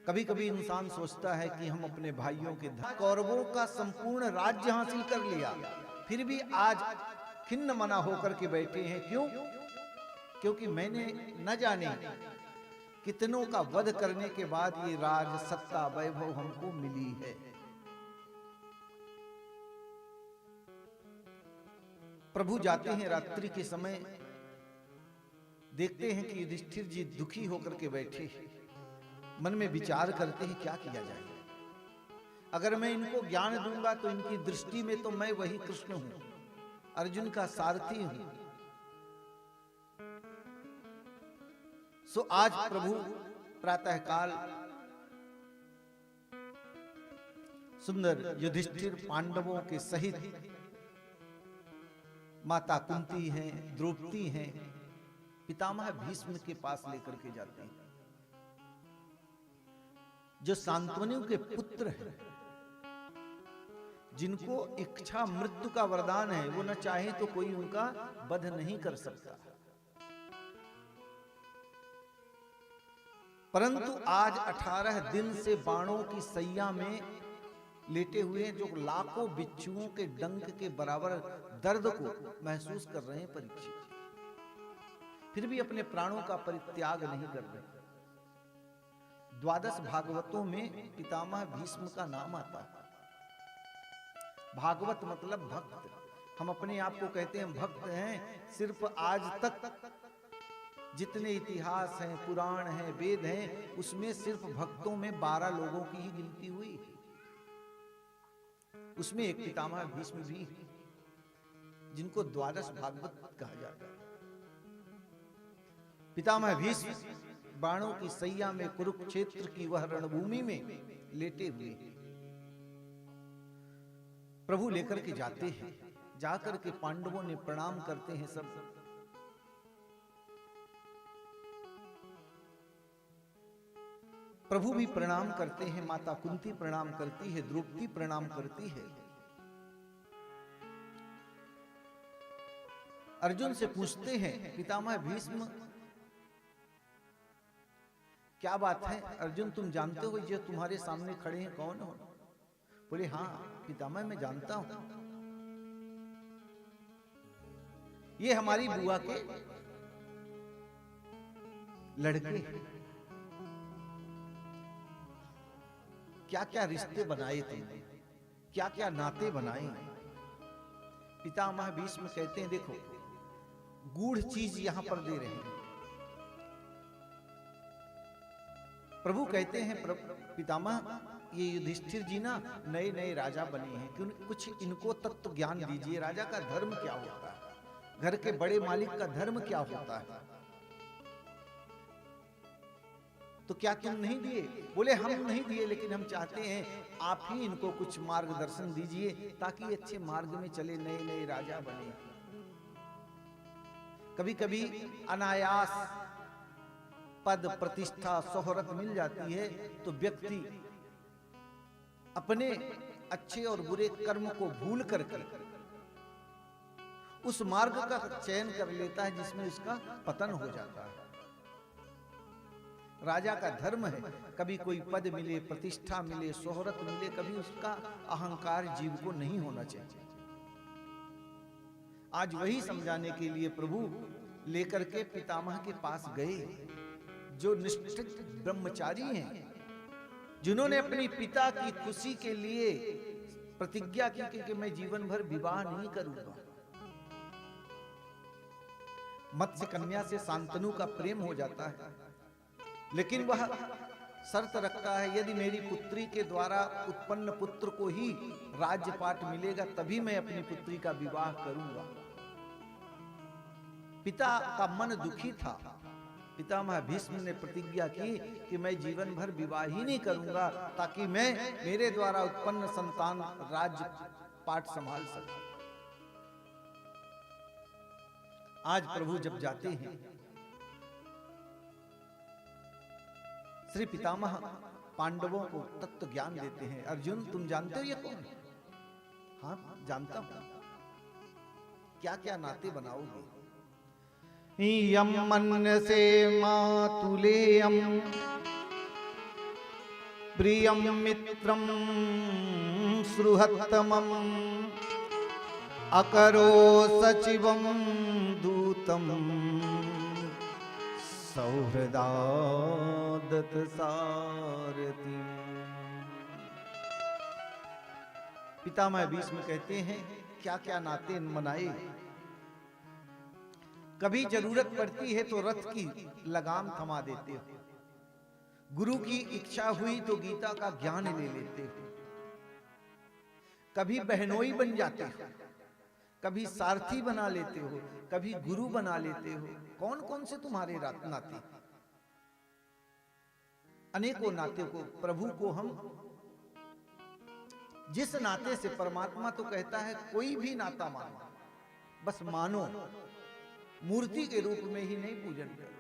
कभी कभी इंसान सोचता है कि हम अपने भाइयों के कौरवों का संपूर्ण राज्य हासिल कर लिया, फिर भी आज खिन्न मना होकर के बैठे हैं। क्यों? क्योंकि मैंने न जाने कितनों का वध करने के बाद ये राज सत्ता वैभव हमको मिली है। प्रभु जाते हैं रात्रि के समय, देखते हैं कि युधिष्ठिर जी दुखी होकर के बैठे, मन में विचार करते हैं क्या किया जाए। अगर मैं इनको ज्ञान दूंगा तो इनकी दृष्टि में तो मैं वही कृष्ण हूं, अर्जुन का सारथी हूं। सो आज प्रभु प्रातःकाल सुंदर युधिष्ठिर पांडवों के सहित माता कुंती हैं, द्रौपदी हैं, पितामह भीष्म के पास लेकर के जाते हैं, जो शांतनु के पुत्र हैं, जिनको इच्छा मृत्यु का वरदान है। वो न चाहे तो कोई उनका वध नहीं कर सकता, परंतु आज 18 दिन से बाणों की सैया में लेटे हुए, जो लाखों बिच्छुओं के डंक के बराबर दर्द को महसूस कर रहे हैं परीक्षित, फिर भी अपने प्राणों का परित्याग नहीं कर रहे। 12 भागवतों में पितामह भीष्म का नाम आता है। भागवत मतलब भक्त। हम अपने आप को कहते हैं भक्त हैं। सिर्फ आज तक जितने इतिहास हैं, पुराण हैं, वेद हैं, उसमें सिर्फ भक्तों में 12 लोगों की ही गिनती हुई। उसमें एक पितामह भीष्म भी, जिनको 12 भागवत कहा जाता है। पितामह भीष्म बाणों की सैया में कुरुक्षेत्र की वह रणभूमि में लेटे हुए प्रभु लेकर के जाते हैं। जाकर के पांडवों ने प्रणाम करते हैं सब। प्रभु भी प्रणाम करते हैं, माता कुंती प्रणाम करती है, द्रौपदी प्रणाम करती है। अर्जुन से पूछते हैं पितामह भीष्म, क्या बात है अर्जुन, तुम जानते हो जो तुम्हारे सामने खड़े हैं कौन हो? बोले हाँ पितामह, मैं जानता हूं, ये हमारी बुआ के लड़के। क्या क्या रिश्ते बनाए तुमने, क्या क्या नाते बनाए। पितामह भीष्म कहते हैं देखो, गूढ़ चीज यहां पर दे रहे हैं। प्रभु कहते हैं पितामह, ये युधिष्ठिर जी ना नए नए राजा बने हैं, क्यों कुछ इनको तत्व ज्ञान दीजिए। राजा का धर्म क्या होता है, घर के बड़े मालिक का धर्म क्या होता है। तो क्या तुम नहीं दिए? बोले हम नहीं दिए, लेकिन हम चाहते हैं आप ही इनको कुछ मार्गदर्शन दीजिए ताकि अच्छे मार्ग में चले, नए नए राजा बने। कभी कभी अनायास पद प्रतिष्ठा शोहरत मिल जाती है तो व्यक्ति अपने अच्छे और बुरे कर्म को भूल करके उस मार्ग का चयन कर लेता है जिसमें उसका पतन हो जाता है। राजा का धर्म है, कभी कोई पद मिले, प्रतिष्ठा मिले, शोहरत मिले, कभी उसका अहंकार जीव को नहीं होना चाहिए। आज वही समझाने के लिए प्रभु लेकर के पितामह के पास गए, जो निष्ठित ब्रह्मचारी हैं, जिन्होंने अपनी पिता की खुशी के लिए प्रतिज्ञा की कि मैं जीवन भर विवाह नहीं करूंगा। मत्स्य कन्या से शांतनु का प्रेम हो जाता है, लेकिन वह शर्त रखता है यदि मेरी पुत्री के द्वारा उत्पन्न पुत्र को ही राज्यपाट मिलेगा तभी मैं अपनी पुत्री का विवाह करूंगा। पिता का मन दुखी था। पितामह भीष्म ने प्रतिज्ञा की कि मैं जीवन भर विवाह ही नहीं करूंगा ताकि मैं मेरे द्वारा उत्पन्न संतान राज्य पाठ संभाल सकूं। आज प्रभु जब जाते हैं, श्री पितामह पांडवों को तत्व ज्ञान देते हैं। अर्जुन तुम जानते हो ये कौन है? हाँ जानता हूं। क्या क्या नाते बनाओगे? यम मन से मातुलेयम प्रियं मित्रं सुहृत्तमं अकरो सचिवं दूतं सौहृदादत सारथी। पितामह भीष्म कहते हैं क्या क्या नाते मनाए। कभी जरूरत पड़ती है तो रथ की लगाम थमा देते हो, गुरु की इच्छा हुई तो गीता का ज्ञान ले लेते हो, कभी बहनोई बन जाते हो, कभी सारथी बना लेते हो, कभी गुरु बना लेते हो। कौन कौन से तुम्हारे नाते? अनेकों नाते को, प्रभु को हम जिस नाते से, परमात्मा तो कहता है कोई भी नाता मानो, बस मानो, मूर्ति के रूप में ही नहीं पूजन करो।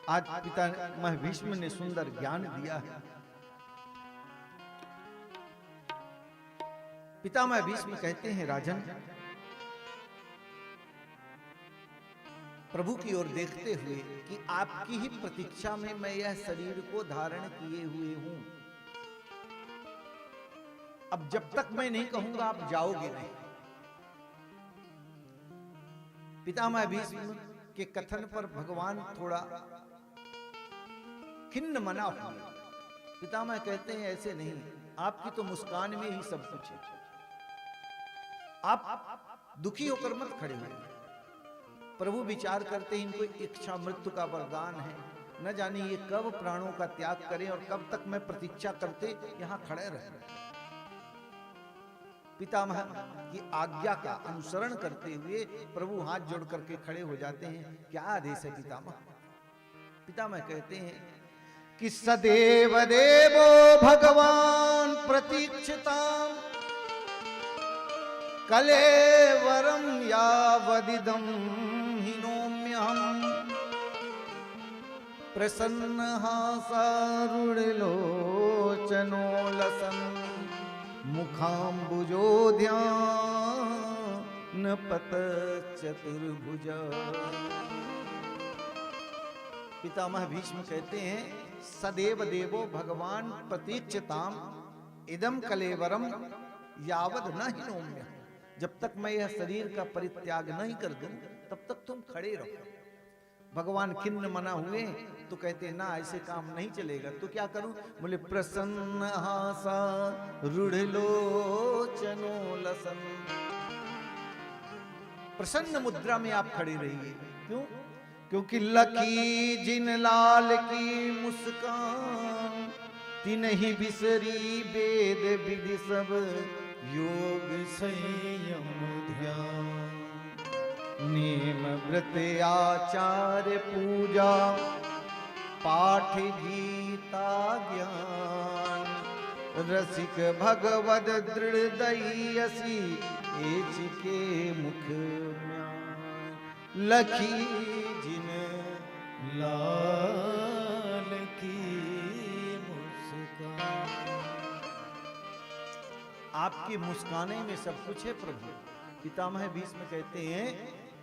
आज पितामह भीष्म ने सुंदर ज्ञान दिया है। पितामह भीष्म कहते हैं राजन, प्रभु की ओर देखते हुए कि आपकी ही प्रतीक्षा में मैं यह शरीर को धारण किए हुए हूं। अब जब तक मैं नहीं कहूंगा आप जाओगे नहीं। पितामह भीष्म के कथन पर भगवान थोड़ा खिन्न मना हुए। पितामह कहते हैं ऐसे नहीं, आपकी तो मुस्कान में ही सब कुछ है, आप दुखी होकर मत खड़े हुए। प्रभु विचार करते हैं इनको इच्छा मृत्यु का वरदान है, न जाने ये कब प्राणों का त्याग करें और कब तक मैं प्रतीक्षा करते यहां खड़े रहे। पितामह की आज्ञा का अनुसरण करते हुए प्रभु हाथ जोड़ करके खड़े हो जाते हैं। क्या आदेश है पितामह? पितामह कहते हैं कि सदैव देवो भगवान प्रतीक्षिताम कलेवरम यावदिदं हिनोम्यहम् प्रसन्नहासारुणलोचनो लसन् मुखाम्बुजोध्यान पतचतुर्भुज। पितामह भीष्म कहते हैं सदैव देवो भगवान प्रतीक्षताम इदम कलेवरम यावद न हिनोम्य। जब तक मैं यह शरीर का परित्याग नहीं कर दूं तब तक तुम खड़े रहो। भगवान खिन्न मना हुए तो कहते ना ऐसे काम नहीं चलेगा। तो क्या करूं? बोले प्रसन्न हासा रूढ़लोचनो लसन। प्रसन्न मुद्रा में आप खड़े रहिए। क्यों? क्योंकि लकी जिन लाल की मुस्कान तिन ही बिसरी वेद विधि सब योग संयम ध्यान। नेम व्रत आचार पूजा पाठ गीता ज्ञान रसिक भगवद दृढ़ एच के मुख म्यान। लखी जिन लाल की मुस्कान। आपकी मुस्काने में सब कुछ है प्रभु। पितामह भीष्म कहते हैं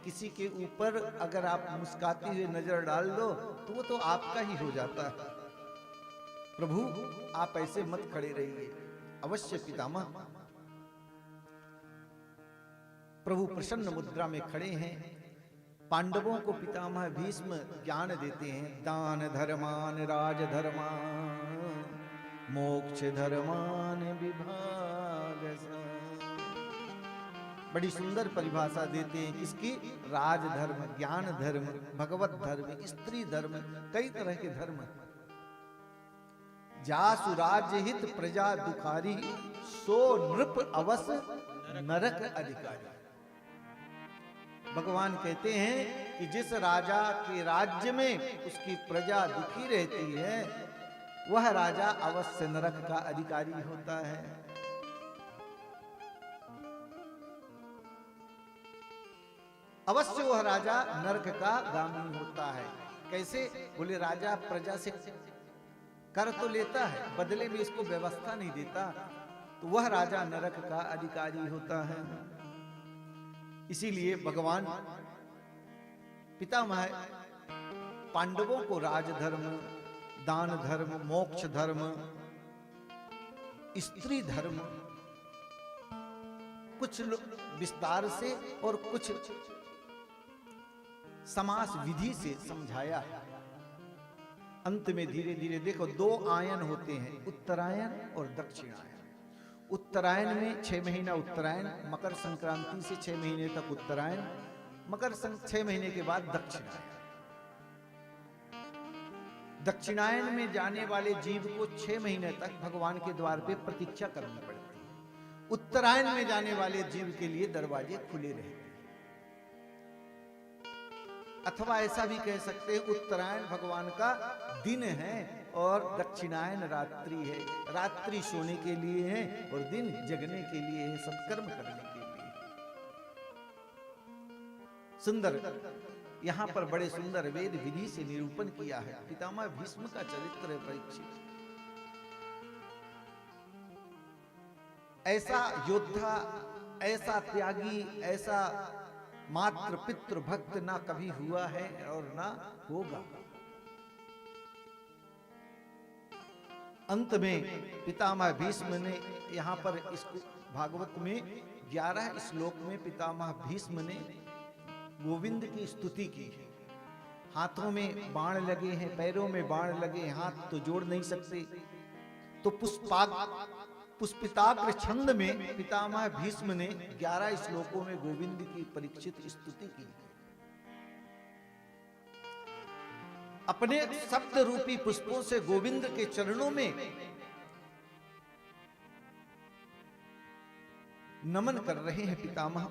किसी के ऊपर अगर आप मुस्काते हुए नजर डाल दो तो वो तो आपका ही हो जाता है। प्रभु आप ऐसे मत खड़े रहिए। अवश्य पितामह। प्रभु प्रसन्न मुद्रा में खड़े हैं। पांडवों को पितामह भीष्म ज्ञान देते हैं। दान धर्मान राज धर्मान मोक्ष धर्मान विभाग। बड़ी सुंदर परिभाषा देते हैं किसकी? राज धर्म, ज्ञान धर्म, भगवत धर्म, स्त्री धर्म, कई तरह के धर्म। जासु राज्य हित प्रजा दुखारी सो नृप अवस नरक अधिकारी। भगवान कहते हैं कि जिस राजा के राज्य में उसकी प्रजा दुखी रहती है वह राजा अवश्य नरक का अधिकारी होता है। अवश्य वह राजा नरक का गामी होता है। कैसे? बोले राजा प्रजा से कर तो लेता है, बदले में इसको व्यवस्था नहीं देता, तो वह राजा नरक का अधिकारी होता है। इसीलिए भगवान पितामह पांडवों को राजधर्म, दान धर्म, मोक्ष धर्म, स्त्री धर्म, कुछ विस्तार से और कुछ समास विधि से समझाया है। अंत में धीरे धीरे देखो, 2 आयन होते हैं, उत्तरायण और दक्षिणायन। उत्तरायण में 6 महीना उत्तरायण, मकर संक्रांति से 6 महीने तक उत्तरायण, 6 महीने के बाद दक्षिणायन। दक्षिणायन में जाने वाले जीव को 6 महीने तक भगवान के द्वार पे प्रतीक्षा करनी पड़ती है। उत्तरायण में जाने वाले जीव के लिए दरवाजे खुले रहते हैं। अथवा ऐसा भी कह सकते हैं, उत्तरायण भगवान का दिन है और दक्षिणायन रात्रि है। रात्रि सोने के लिए है और दिन जगने के लिए है, सत्कर्म करने के लिए। सुंदर, यहां पर बड़े सुंदर वेद विधि से निरूपण किया है। पितामह भीष्म का चरित्र है परीक्षित। ऐसा योद्धा, ऐसा त्यागी, ऐसा मात्र पितृ भक्त ना कभी हुआ है और ना होगा। अंत में पितामह भीष्म ने यहां पर इस भागवत में 11 श्लोक में पितामह भीष्म ने गोविंद की स्तुति की है। हाथों में बाण लगे हैं, पैरों में बाण लगे, हाथ तो जोड़ नहीं सकते, तो पुष्पिताग्र छंद में पितामह भीष्म ने 11 श्लोकों में गोविंद की परीक्षित स्तुति की। अपने शब्द रूपी पुष्पों से गोविंद के चरणों में नमन कर रहे हैं पितामह।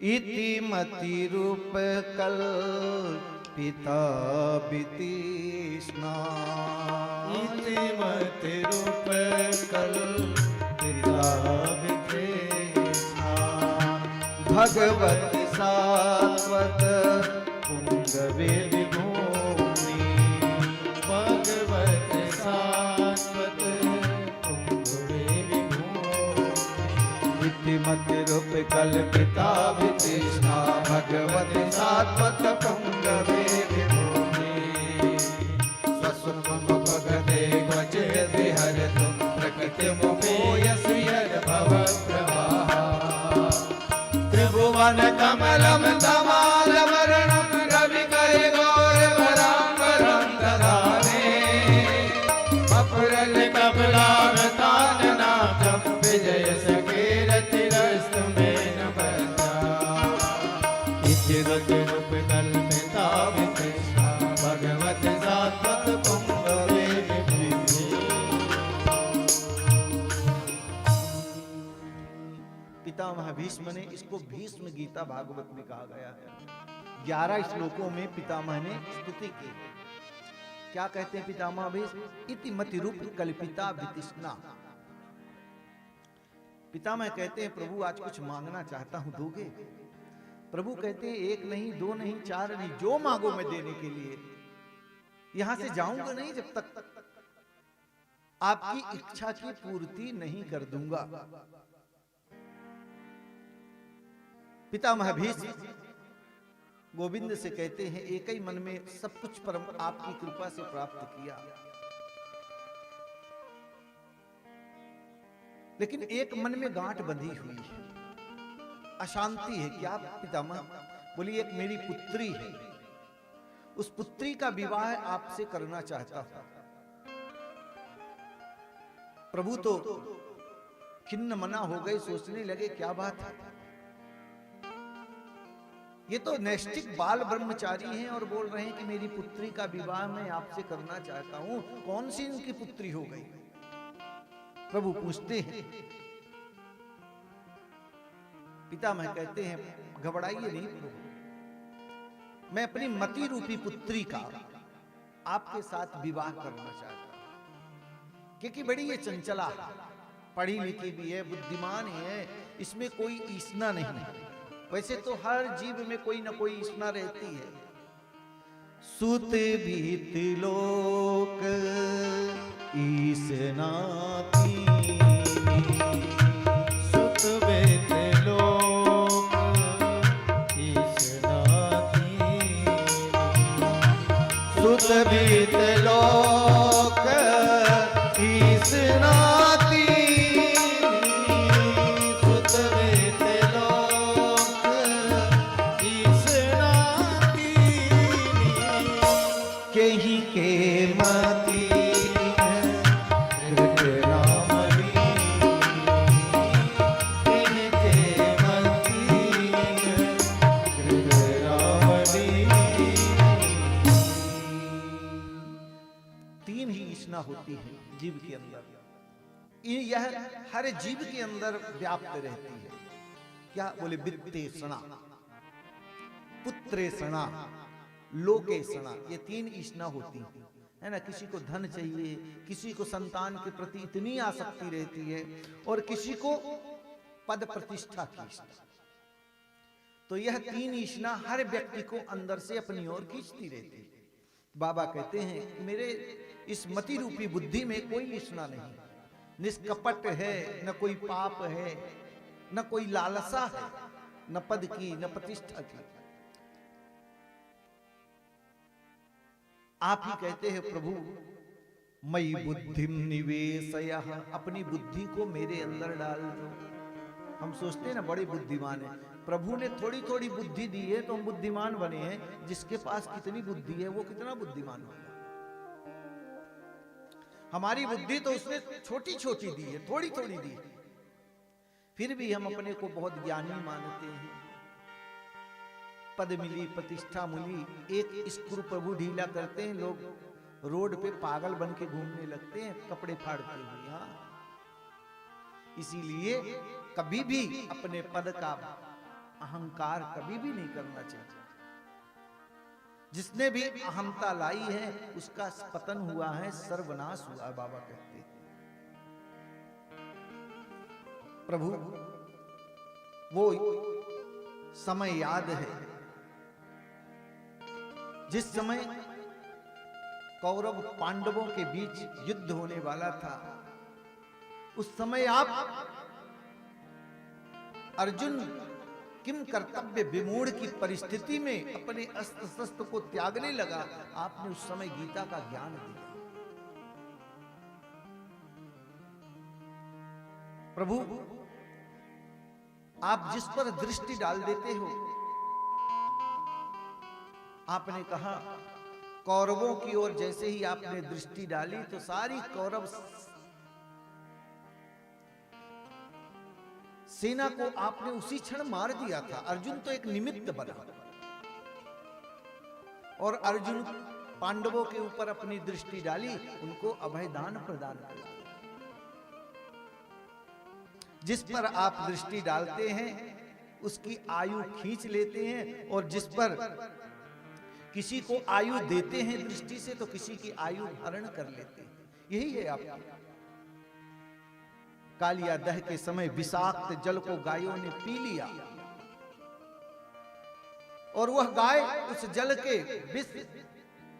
इति मति रूप कल्पिता वितृष्णा, इति मति रूप कल्पिता वितृष्णा, भगवती सात्वत पुंगवे विभूमि, भगवती सात्वत पुंगवे विभूमि। इति मति रूप कल्पिता वितृष्णा, भगवती सात्वत पुंगवे विभूमि। स्वस्वरूप भगते गजे विहरतु प्रकृति मोहयसि यद्भव प्रवाह। त्रिभुवन कमलम तमाल वर्णम रविकर गौरवराम्बरं दधाने। अपुरल कमलावतारनाथं विजय सकीरतिरस्तु मे नमः। इति रति रूप कल्पिता वितृष्णा, भगवती सात्वत पुंगवे विभूमि। पितामह भीष्म ने, इसको भीष्म गीता भागवत में कहा गया है। 11 श्लोकों में पितामह ने स्तुति की है। क्या कहते हैं पितामह भीष्म? इति मति रूप कल्पिता वितृष्णा। पितामह कहते हैं, प्रभु आज कुछ मांगना चाहता हूं, दोगे? प्रभु कहते हैं, 1 नहीं, 2 नहीं, 4 नहीं, जो मांगो मैं देने के लिए। यहां से जाऊंगा नहीं जब तक आपकी इच्छा की पूर्ति नहीं कर दूंगा। पितामह भीष्म गोविंद से कहते हैं, एक ही मन में सब कुछ परम आपकी कृपा से प्राप्त किया, लेकिन एक मन में गांठ बंधी हुई है, अशांति है। क्या पितामह? बोली, एक मेरी पुत्री है, उस पुत्री का विवाह आपसे करना चाहता हूं। प्रभु तो खिन्न मना हो गए, सोचने लगे क्या बात है, ये तो नैष्ठिक बाल ब्रह्मचारी हैं और बोल रहे हैं कि मेरी पुत्री का विवाह मैं आपसे करना चाहता हूं, कौन सी इनकी पुत्री हो गई? प्रभु पूछते हैं। पितामह कहते हैं, घबराइए नहीं प्रभु, मैं अपनी मति रूपी पुत्री का आपके साथ विवाह करना चाहता हूं, क्योंकि बड़ी ये चंचला है, पढ़ी लिखी भी है, बुद्धिमान है, इसमें कोई ईसना नहीं है। वैसे तो हर जीव में कोई ना कोई ईसना रहती है। सुत भीत लोक ईसना सुत भीत लोक ईसना सुत भीत लोक मती कृत रामली इनके मती कृत रामली। तीन ही ईष्णा होती है जीव के अंदर, यह हर जीव के अंदर व्याप्त रहती है। क्या बोले? वित्तेषणा, पुत्रेषणा, लोकेषणा, ये तीन ईष्णा होती है, है ना। किसी को धन चाहिए, किसी को संतान के प्रति इतनी आसक्ति रहती है, और किसी को पद प्रतिष्ठा की इच्छा। तो यह तीन ईष्णा हर व्यक्ति को अंदर से अपनी ओर खींचती रहती है। बाबा कहते हैं मेरे इस मति रूपी बुद्धि में कोई ईष्णा नहीं, निष्कपट है, न कोई पाप है, न कोई लालसा है, न पद की न प्रतिष्ठा की। आप ही कहते हैं प्रभु मयि बुद्धिम निवेशयः, अपनी बुद्धि को मेरे अंदर डाल दो। हम सोचते हैं ना बड़े बुद्धिमान है, प्रभु ने थोड़ी थोड़ी बुद्धि दी है तो हम बुद्धिमान बने हैं। जिसके पास कितनी बुद्धि है वो कितना बुद्धिमान होगा। हमारी बुद्धि तो उसने छोटी छोटी दी है, थोड़ी थोड़ी दी है, फिर भी हम अपने को बहुत ज्ञानी मानते हैं। पद मिली, प्रतिष्ठा मिली, एक स्क्रू प्रभु ढीला करते हैं, लोग रोड पे पागल बन के घूमने लगते हैं कपड़े फाड़ते हुए। हाँ, इसीलिए कभी भी अपने पद का अहंकार कभी भी नहीं करना चाहिए। जिसने भी अहमता लाई है उसका पतन हुआ है, सर्वनाश हुआ, बाबा कहते हैं। प्रभु वो समय याद है जिस समय कौरव पांडवों के बीच युद्ध होने वाला था। उस समय आप अर्जुन किम कर्तव्य विमूढ़ की परिस्थिति में अपने अस्त्र शस्त्र को त्यागने लगा, आपने उस समय गीता का ज्ञान दिया। प्रभु आप जिस पर दृष्टि डाल देते हो, आपने कहा कौरवों की ओर जैसे ही आपने दृष्टि डाली तो सारी कौरव सेना को आपने उसी क्षण मार दिया था। अर्जुन तो एक निमित्त बना, और अर्जुन पांडवों के ऊपर अपनी दृष्टि डाली, उनको अभयदान प्रदान कर। जिस पर आप दृष्टि डालते हैं उसकी आयु खींच लेते हैं, और जिस पर किसी को आयु देते हैं दृष्टि से तो किसी की आयु हरण कर लेते हैं। यही है आपका। कालिया दह के समय विषाक्त जल को गायों ने पी लिया, और वह गाय उस जल के विष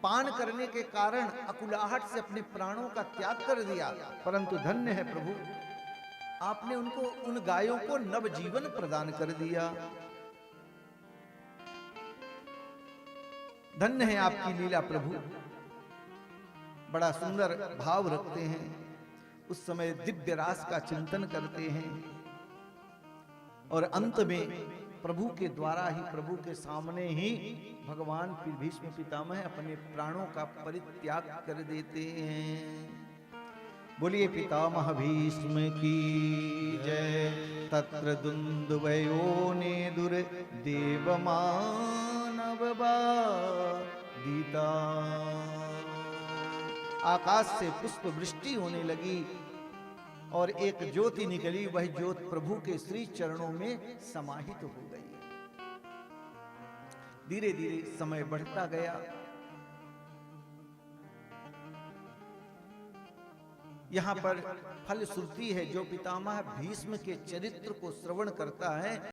पान करने के कारण अकुलाहट से अपने प्राणों का त्याग कर दिया। परंतु धन्य है प्रभु, आपने उनको, उन गायों को नव जीवन प्रदान कर दिया। धन्य है आपकी लीला प्रभु। बड़ा सुंदर भाव रखते हैं। उस समय दिव्य रास का चिंतन करते हैं, और अंत में प्रभु के द्वारा ही, प्रभु के सामने ही भगवान भीष्म पितामह अपने प्राणों का परित्याग कर देते हैं। बोलिए पितामह भीष्म की जय। तत्र दुंदुभयो नेदुर देवमानव बाधिता। आकाश से पुष्प वृष्टि होने लगी, और एक ज्योति निकली, वह ज्योत प्रभु के श्री चरणों में समाहित हो गई। धीरे धीरे समय बढ़ता गया। यहां पर फलश्रुति है, जो पितामह भीष्म के चरित्र को श्रवण करता है